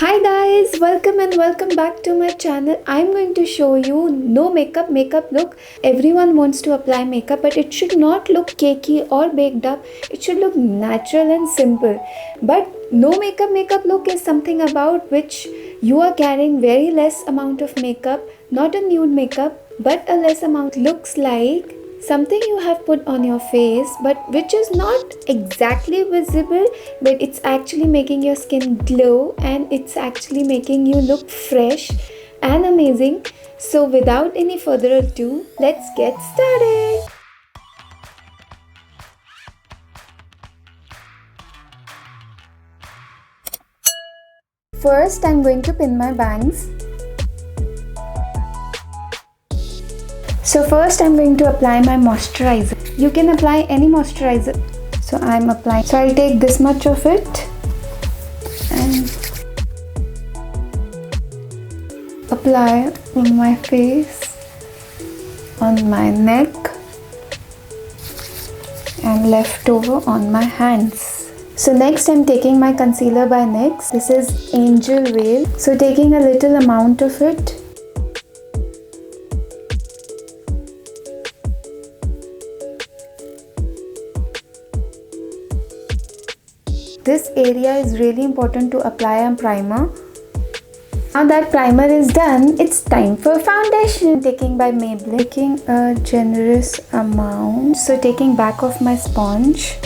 Hi guys, welcome and welcome back to my channel. I'm going to show you no makeup look. Everyone wants to apply makeup, but it should not look cakey or baked up. It should look natural and simple. But no makeup look is something about which you are carrying very less amount of makeup, not a nude makeup, but a less amount. Looks like something you have put on your face but which is not exactly visible, but it's actually making your skin glow and it's actually making you look fresh and amazing. So without any further ado, let's get started. First, I'm going to pin my bangs. So first I'm going to apply my moisturizer. You can apply any moisturizer. So I'm applying. So I'll take this much of it and apply on my face, on my neck and left over on my hands. So next I'm taking my concealer by NYX. This is Angel Veil. So taking a little amount of it. This area is really important to apply a primer. Now that primer is done, it's time for foundation. Taking by Maybelline, taking a generous amount. So taking back of my sponge.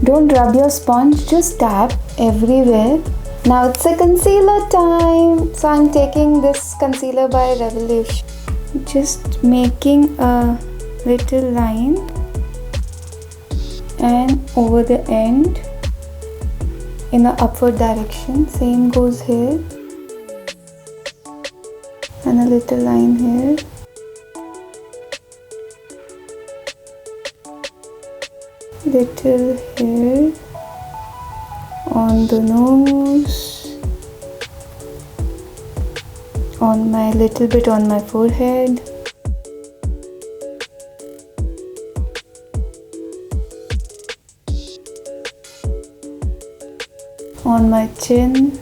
Don't rub your sponge, just tap everywhere. Now it's a concealer time. So I'm taking this concealer by Revelation. Just making a little line and over the end in an upward direction. Same goes here. And a little line here. Little here on the nose, on my little bit on my forehead, on my chin,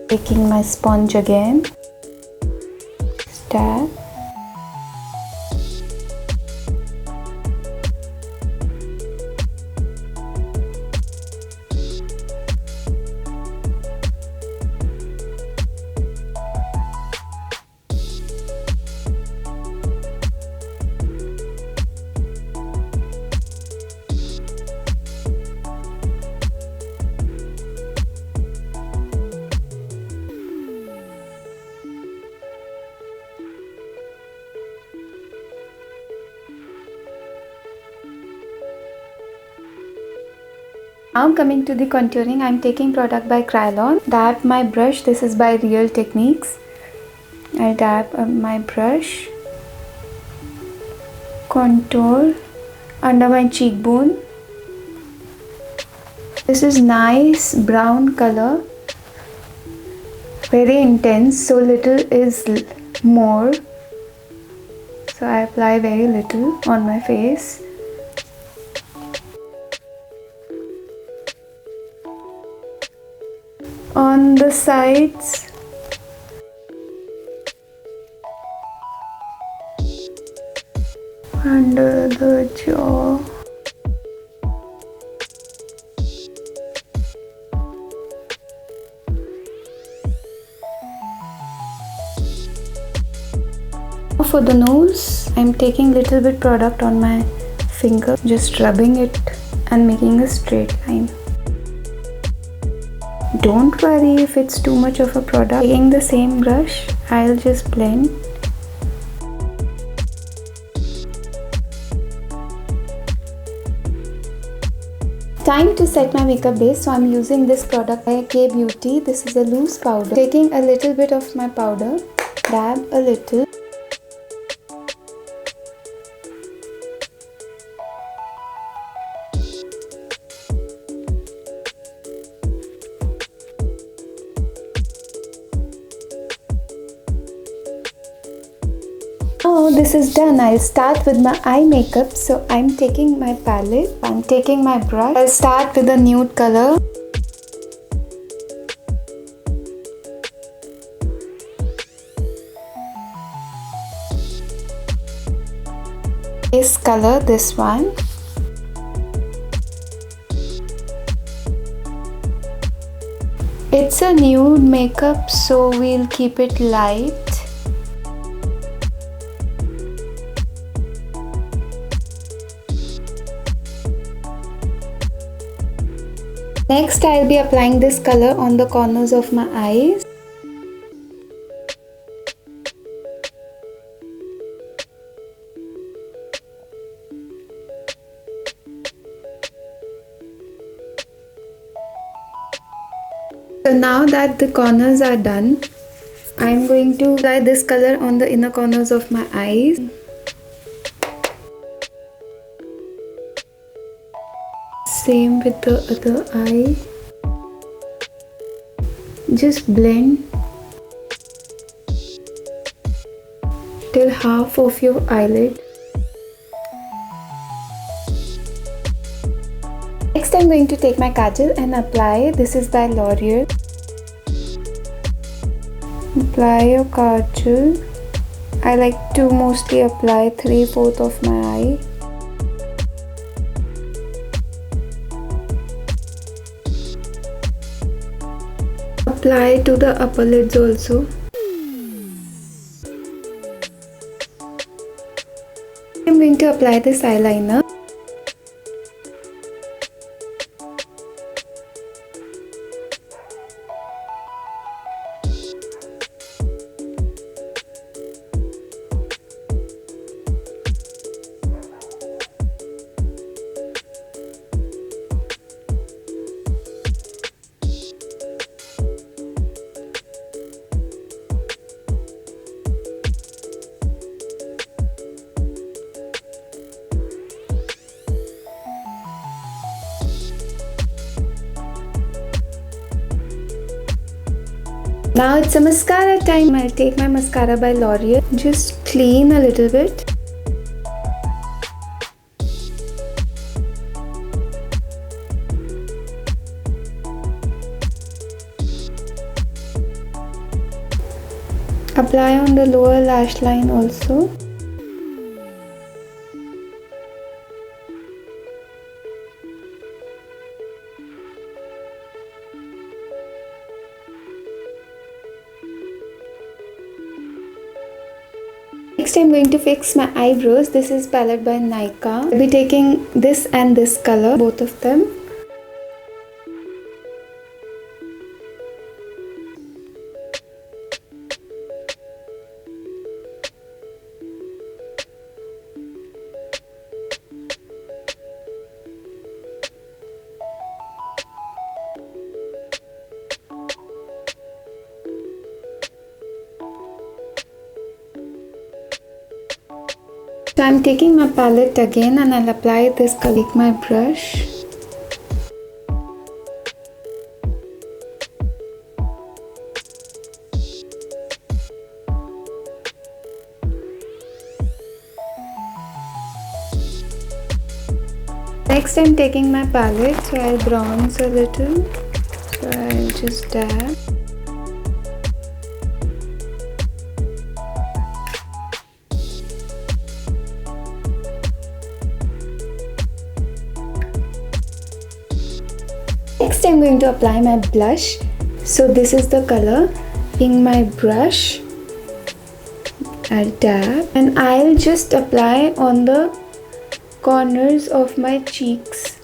taking my sponge again, tap. Now coming to the contouring, I'm taking product by Krylon. Dab my brush. This is by Real Techniques. I dab my brush. Contour under my cheekbone. This is nice brown color. very intense, so little is more. So I apply very little on my face. On the sides, under the jaw, for the nose, I'm taking little bit product on my finger, just rubbing it and making a straight line. Don't worry if it's too much of a product. Taking the same brush, I'll just blend. Time to set my makeup base, so I'm using this product by Beauty. This is a loose powder. Taking a little bit of my powder, dab a little. Now this is done. I'll start with my eye makeup. So I'm taking my palette, I'm taking my brush. I'll start with a nude color. Base color, this one. It's a nude makeup, so we'll keep it light. Next, I'll be applying this color on the corners of my eyes. So now that the corners are done, I'm going to apply this color on the inner corners of my eyes. Same with the other eye. Just blend till half of your eyelid. Next, I'm going to take my kajal and apply. This is by L'Oreal. Apply your kajal. I like to mostly apply 3/4 of my eye. Apply to the upper lids also. I'm going to apply this eyeliner. Now it's a mascara time. I'll take my mascara by L'Oreal. Just clean a little bit. Apply on the lower lash line also. Next, I'm going to fix my eyebrows. This is palette by Nykaa. I'll be taking this and this color, both of them. So I'm taking my palette again and I'll apply this color. Take my brush. Next I'm taking my palette, so I'll bronze a little. So I'll just dab. Next I'm going to apply my blush. So this is the color. Taking my brush, I'll dab and I'll just apply on the corners of my cheeks.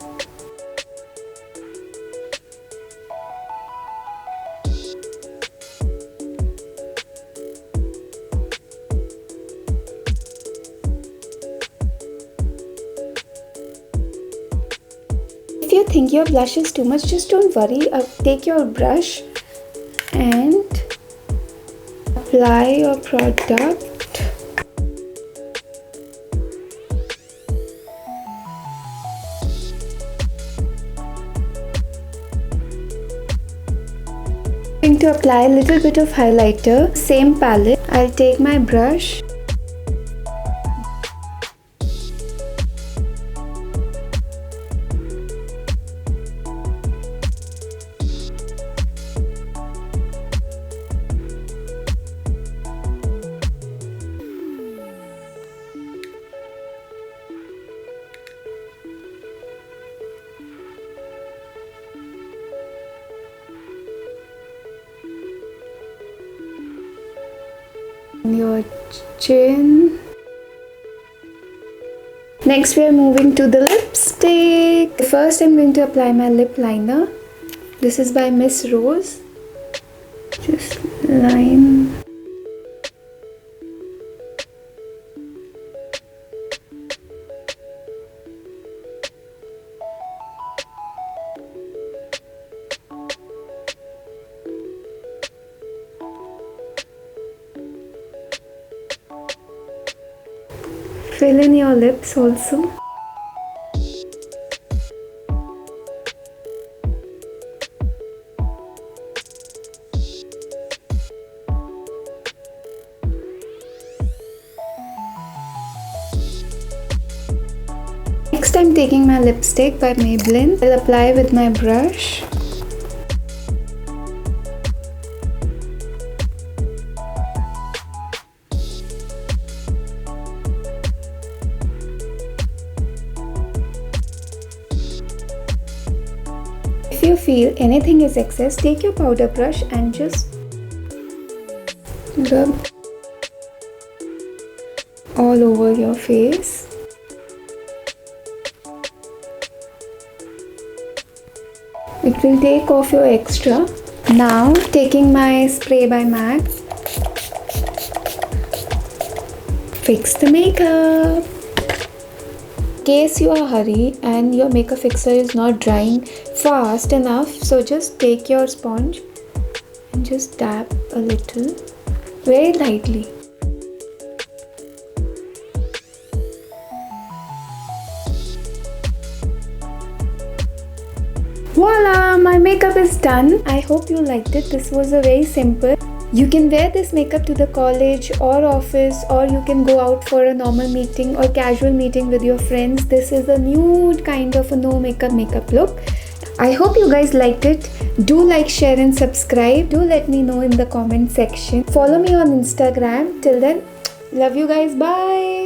If you think your blush is too much, just don't worry. Take your brush and apply your product. I'm going to apply a little bit of highlighter. Same palette. I'll take my brush. Your chin. Next we are moving to the lipstick. First I'm going to apply my lip liner. This is by Miss Rose. Just line. Fill in your lips also. Next I'm taking my lipstick by Maybelline. I'll apply with my brush. If you feel anything is excess, take your powder brush and just rub all over your face. It will take off your extra. Now taking my spray by MAC. Fix the makeup. In case you are hurry and your makeup fixer is not drying fast enough, so just take your sponge and just dab a little, very lightly. Voila! My makeup is done. I hope you liked it. This was a very simple. You can wear this makeup to the college or office, or you can go out for a normal meeting or casual meeting with your friends. This is a nude kind of a no makeup look. I hope you guys liked it. Do like, share and subscribe. Do let me know in the comment section. Follow me on Instagram. Till then, love you guys. Bye.